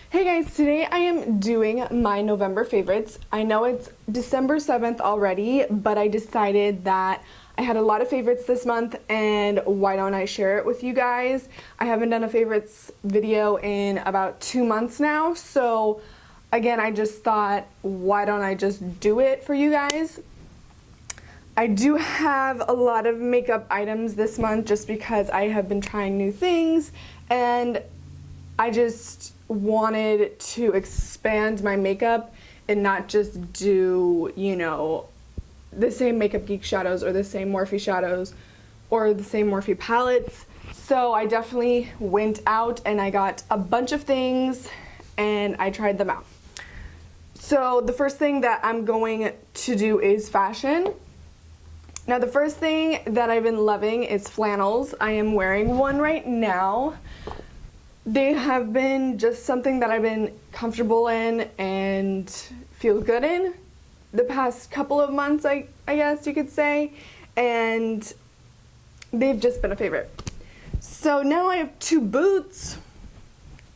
Hey guys, today I am doing my November favorites. I know it's December 7th already, but I decided that I had a lot of favorites this month and why don't I share it with you guys. I haven't done a favorites video in about 2 months now, so again, I just thought, why don't I just do it for you guys? I do have a lot of makeup items this month just because I have been trying new things and I just wanted to expand my makeup and not just do, the same Makeup Geek shadows or the same Morphe shadows or the same Morphe palettes. So I definitely went out and I got a bunch of things and I tried them out. So the first thing that I'm going to do is fashion. Now the first thing that I've been loving is flannels. I am wearing one right now. They have been just something that I've been comfortable in and feel good in the past couple of months, I guess you could say, and they've just been a favorite. So now I have two boots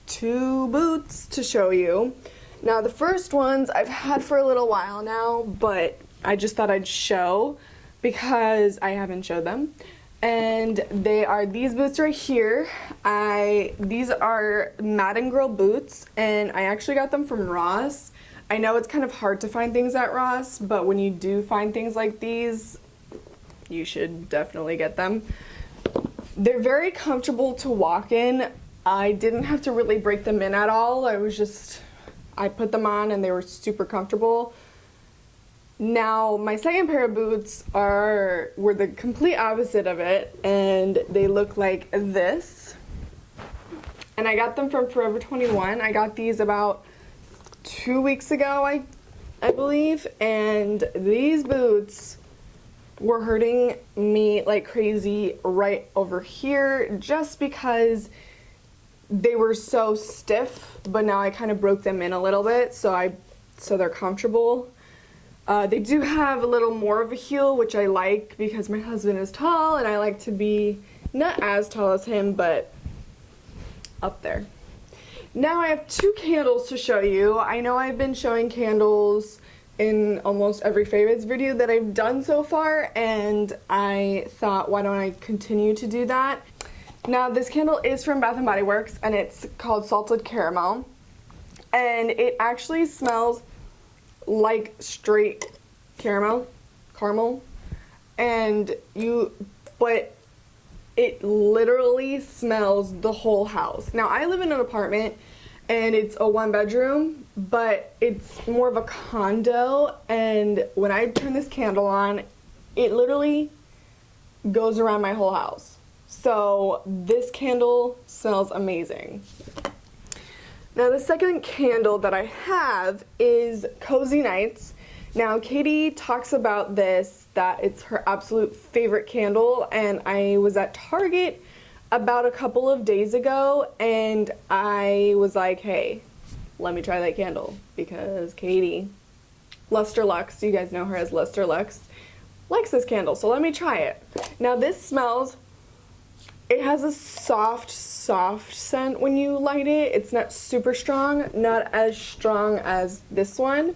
to show you. Now the first ones I've had for a little while now, but I just thought I'd show because I haven't showed them. And they are these boots right here. These are Madden Girl boots, and I actually got them from Ross. I know it's kind of hard to find things at Ross, but when you do find things like these, you should definitely get them. They're very comfortable to walk in. I didn't have to really break them in at all. I put them on and they were super comfortable. Now, my second pair of boots were the complete opposite of it, and they look like this. And I got them from Forever 21. I got these about 2 weeks ago, I believe, and these boots were hurting me like crazy right over here just because they were so stiff, but now I kind of broke them in a little bit so they're comfortable. They do have a little more of a heel, which I like because my husband is tall and I like to be not as tall as him, but up there. Now I have two candles to show you. I know I've been showing candles in almost every favorites video that I've done so far, and I thought, why don't I continue to do that? Now this candle is from Bath & Body Works and it's called Salted Caramel, and it actually smells like straight caramel, but it literally smells the whole house. Now I live in an apartment and it's a 1-bedroom, but it's more of a condo, and when I turn this candle on, it literally goes around my whole house. So this candle smells amazing. Now the second candle that I have is Cozy Nights. Now Katie talks about this, that it's her absolute favorite candle, and I was at Target about a couple of days ago and I was like, hey, let me try that candle because Katie, Luster Lux, you guys know her as Luster Lux, likes this candle, so let me try it. Now this smells, it has a soft scent when you light it. It's not super strong, not as strong as this one,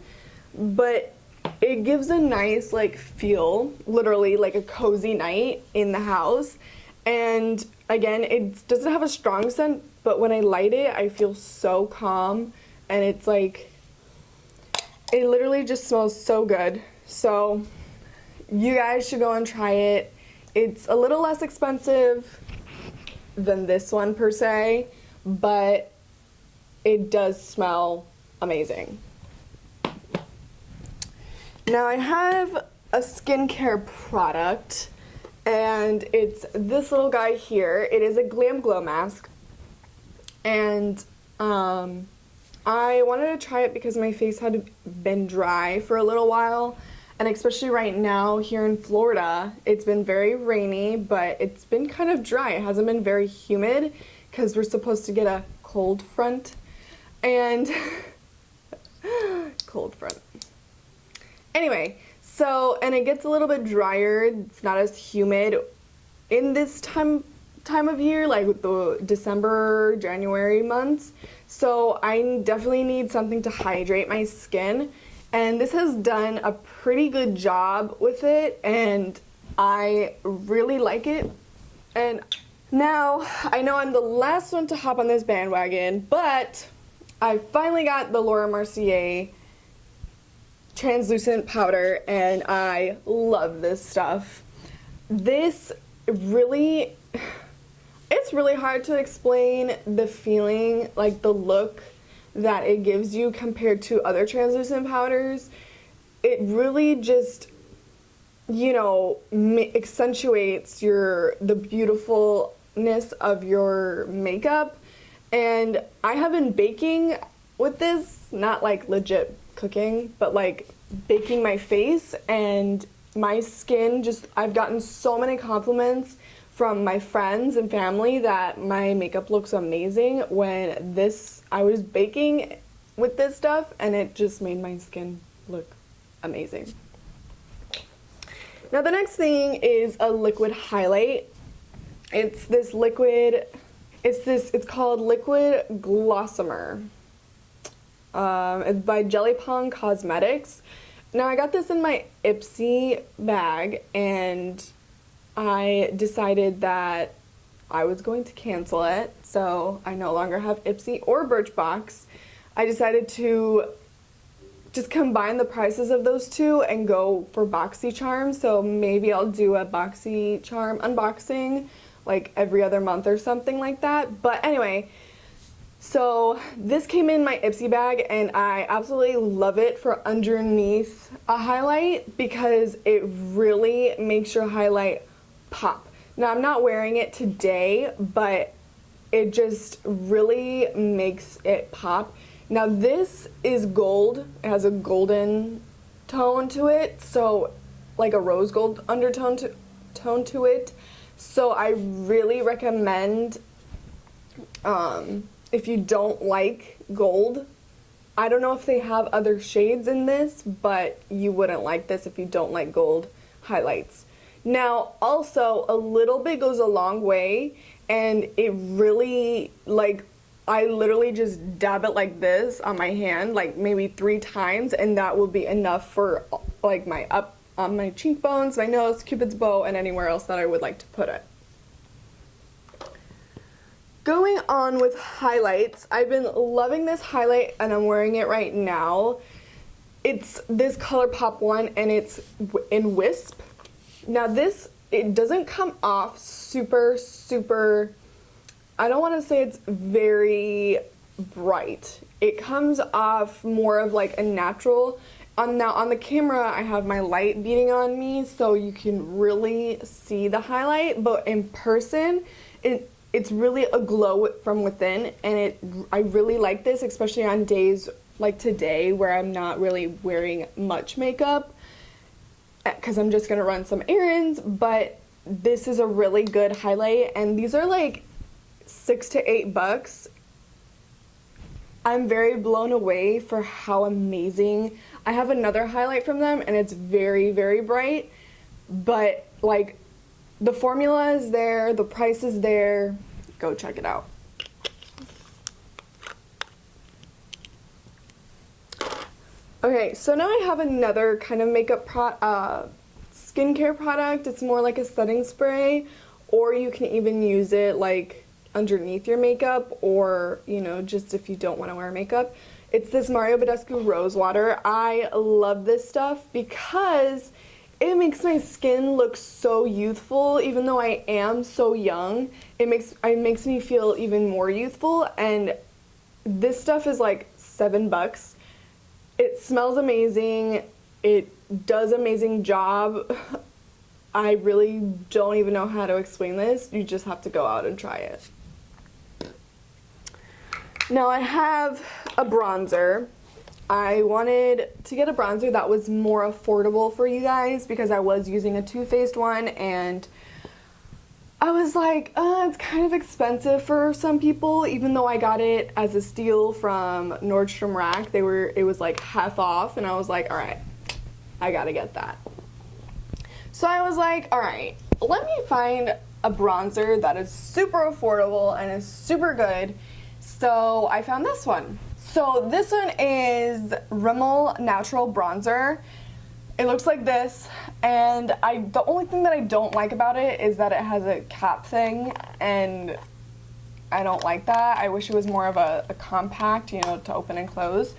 but it gives a nice feel, literally like a cozy night in the house. And again, it doesn't have a strong scent, but when I light it, I feel so calm, and it's like, it literally just smells so good. So you guys should go and try it. It's a little less expensive than this one per se, but it does smell amazing. Now I have a skincare product, and it's this little guy here. It is a Glam Glow mask, and I wanted to try it because my face had been dry for a little while, and especially right now here in Florida, it's been very rainy, but it's been kind of dry. It hasn't been very humid because we're supposed to get a cold front, and cold front. Anyway, so, and it gets a little bit drier. It's not as humid in this time time of year, like the December, January months. So I definitely need something to hydrate my skin. And this has done a pretty good job with it, and I really like it. And now, I know I'm the last one to hop on this bandwagon, but I finally got the Laura Mercier translucent powder, and I love this stuff. This really, it's really hard to explain the feeling, like the look that it gives you compared to other translucent powders. It really just, you know, accentuates the beautifulness of your makeup. And I have been baking with this, not like legit cooking, but like baking my face, and my skin just, I've gotten so many compliments from my friends and family that my makeup looks amazing when I was baking with this stuff, and it just made my skin look amazing. Now the next thing is a liquid highlight. It's this liquid, it's called Liquid Glossomer. It's by Jelly Pong Cosmetics. Now I got this in my Ipsy bag, and I decided that I was going to cancel it, so I no longer have Ipsy or Birchbox. I decided to just combine the prices of those two and go for BoxyCharm, so maybe I'll do a BoxyCharm unboxing like every other month or something like that. But anyway, so this came in my Ipsy bag, and I absolutely love it for underneath a highlight because it really makes your highlight pop. Now I'm not wearing it today, but it just really makes it pop. Now this is gold. It has a golden tone to it, so like a rose gold undertone to it. So I really recommend, if you don't like gold, I don't know if they have other shades in this, but you wouldn't like this if you don't like gold highlights. Now, also, a little bit goes a long way, and it really, like, I literally just dab it like this on my hand, like maybe 3 times, and that will be enough for, like, on my cheekbones, my nose, Cupid's bow, and anywhere else that I would like to put it. Going on with highlights, I've been loving this highlight, and I'm wearing it right now. It's this ColourPop one, and it's in Wisp. Now this, it doesn't come off super, I don't want to say it's very bright. It comes off more of like a natural. Now on the camera I have my light beating on me so you can really see the highlight, but in person it's really a glow from within, and I really like this, especially on days like today where I'm not really wearing much makeup because I'm just gonna run some errands. But this is a really good highlight, and these are like $6 to $8. I'm very blown away for how amazing. I have another highlight from them, and it's very, very bright, but like the formula is there, the price is there. Go check it out. Okay, so now I have another kind of makeup skincare product. It's more like a setting spray, or you can even use it like underneath your makeup, or, you know, just if you don't want to wear makeup. It's this Mario Badescu Rose Water. I love this stuff because it makes my skin look so youthful. Even though I am so young, it makes me feel even more youthful, and this stuff is like $7. It smells amazing. It does an amazing job. I really don't even know how to explain this. You just have to go out and try it. Now I have a bronzer. I wanted to get a bronzer that was more affordable for you guys because I was using a Too Faced one, and I was like, it's kind of expensive for some people, even though I got it as a steal from Nordstrom Rack. It was like half off, and I was like, all right, I gotta get that. So I was like, all right, let me find a bronzer that is super affordable and is super good. So I found this one. So this one is Rimmel Natural Bronzer. It looks like this, and the only thing that I don't like about it is that it has a cap thing, and I don't like that. I wish it was more of a compact, you know, to open and close.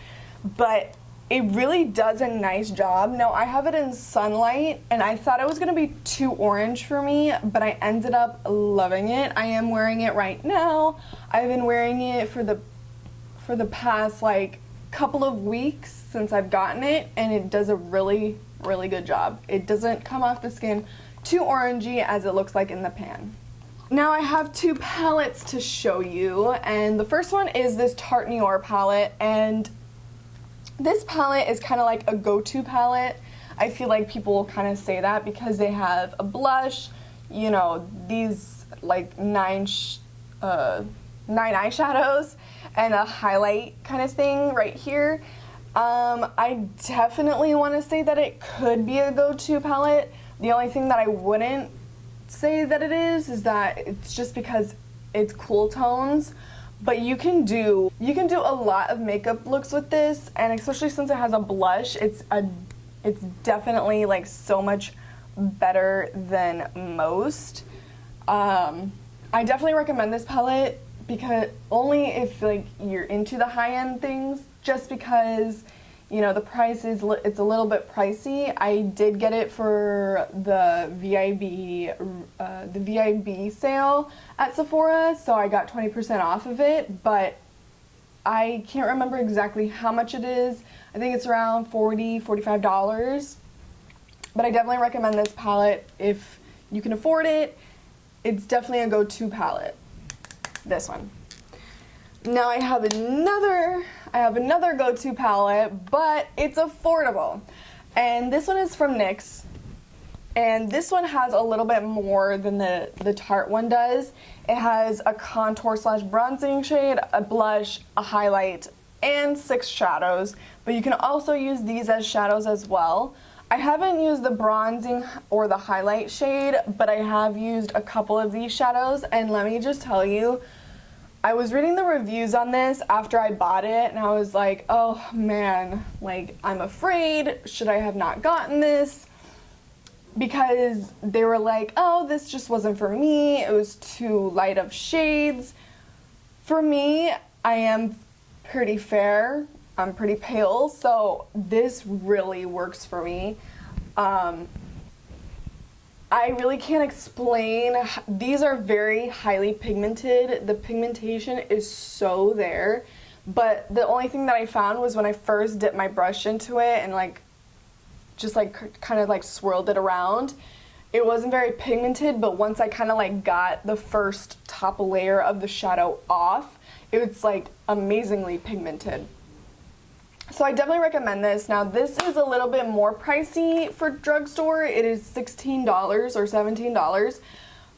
But it really does a nice job. Now, I have it in Sunlight, and I thought it was going to be too orange for me, but I ended up loving it. I am wearing it right now. I've been wearing it for the past, like, couple of weeks since I've gotten it, and it does a really, really good job. It doesn't come off the skin too orangey as it looks like in the pan. Now I have two palettes to show you, and the first one is this Tarte Noir palette, and this palette is kind of like a go-to palette. I feel like people kind of say that because they have a blush, you know, these like nine eyeshadows, and a highlight kind of thing right here. I definitely want to say that it could be a go-to palette. The only thing that I wouldn't say that it is that it's just because it's cool tones. But you can do a lot of makeup looks with this, and especially since it has a blush, it's definitely like so much better than most. I definitely recommend this palette because only if like you're into the high-end things, just because, you know, the price is it's a little bit pricey. I did get it for the VIB sale at Sephora, so I got 20% off of it, but I can't remember exactly how much it is. I think it's around $45. But I definitely recommend this palette if you can afford it. It's definitely a go-to palette. This one. Now I have another go-to palette, but it's affordable. And this one is from NYX. And this one has a little bit more than the Tarte one does. It has a contour slash bronzing shade, a blush, a highlight, and 6 shadows. But you can also use these as shadows as well. I haven't used the bronzing or the highlight shade, but I have used a couple of these shadows, and let me just tell you, I was reading the reviews on this after I bought it, and I was like, oh man, like, I'm afraid, should I have not gotten this? Because they were like, oh, this just wasn't for me, it was too light of shades. For me, I am pretty fair, I'm pretty pale, so this really works for me. I really can't explain. These are very highly pigmented. The pigmentation is so there, but the only thing that I found was when I first dipped my brush into it and like just like kind of like swirled it around, it wasn't very pigmented, but once I kind of like got the first top layer of the shadow off, it was like amazingly pigmented. So I definitely recommend this. Now this is a little bit more pricey for drugstore. It is $16 or $17,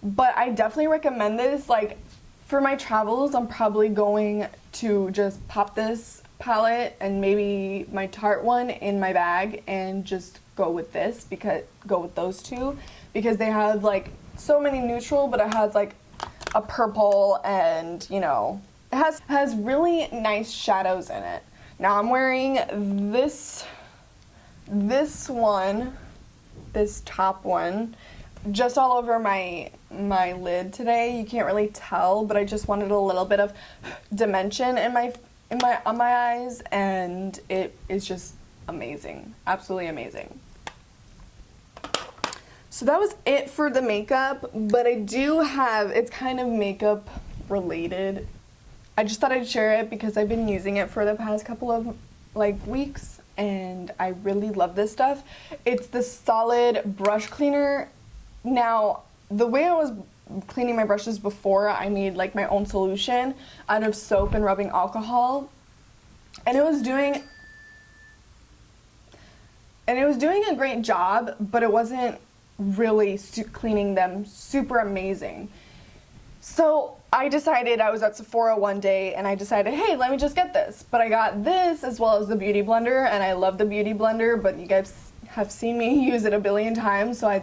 but I definitely recommend this. Like for my travels, I'm probably going to just pop this palette and maybe my Tarte one in my bag and just go with those two because they have like so many neutral, but it has like a purple and, you know, it has really nice shadows in it. Now I'm wearing this top one, just all over my lid today. You can't really tell, but I just wanted a little bit of dimension on my eyes, and it is just amazing, absolutely amazing. So that was it for the makeup, but I do have, it's kind of makeup related. I just thought I'd share it because I've been using it for the past couple of like weeks and I really love this stuff. It's the Solid Brush Cleaner. Now, the way I was cleaning my brushes before, I made like my own solution out of soap and rubbing alcohol, and it was doing a great job, but it wasn't really cleaning them super amazing. So I decided, I was at Sephora one day and I decided, hey, let me just get this. But I got this as well as the Beauty Blender, and I love the Beauty Blender, but you guys have seen me use it a billion times, so I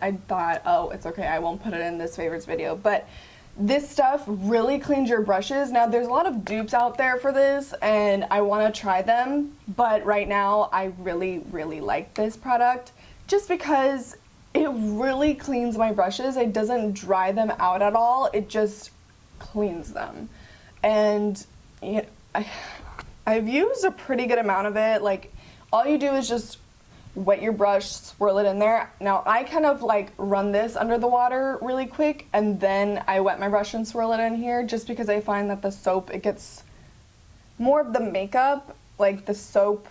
I thought, oh, it's okay, I won't put it in this favorites video. But this stuff really cleans your brushes. Now, there's a lot of dupes out there for this, and I want to try them. But right now, I really, really like this product just because it really cleans my brushes. It doesn't dry them out at all. It just cleans them. And you know, I've used a pretty good amount of it. Like, all you do is just wet your brush, swirl it in there. Now, I kind of like run this under the water really quick, and then I wet my brush and swirl it in here, just because I find that the soap, it gets more of the makeup, like the soap.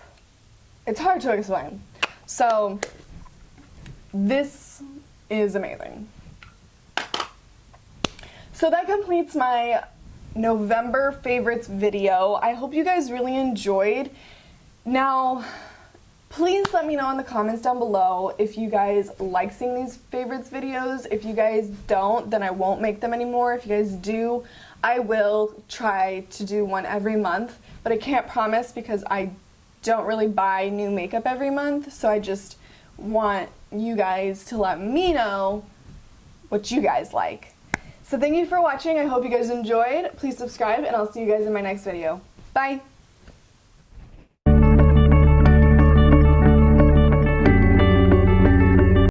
It's hard to explain. So this is amazing. So that completes my November favorites video. I hope you guys really enjoyed. Now, please let me know in the comments down below if you guys like seeing these favorites videos. If you guys don't, then I won't make them anymore. If you guys do, I will try to do one every month, but I can't promise because I don't really buy new makeup every month, so I just want you guys to let me know what you guys like. So thank you for watching. I hope you guys enjoyed. Please subscribe, and I'll see you guys in my next video. Bye!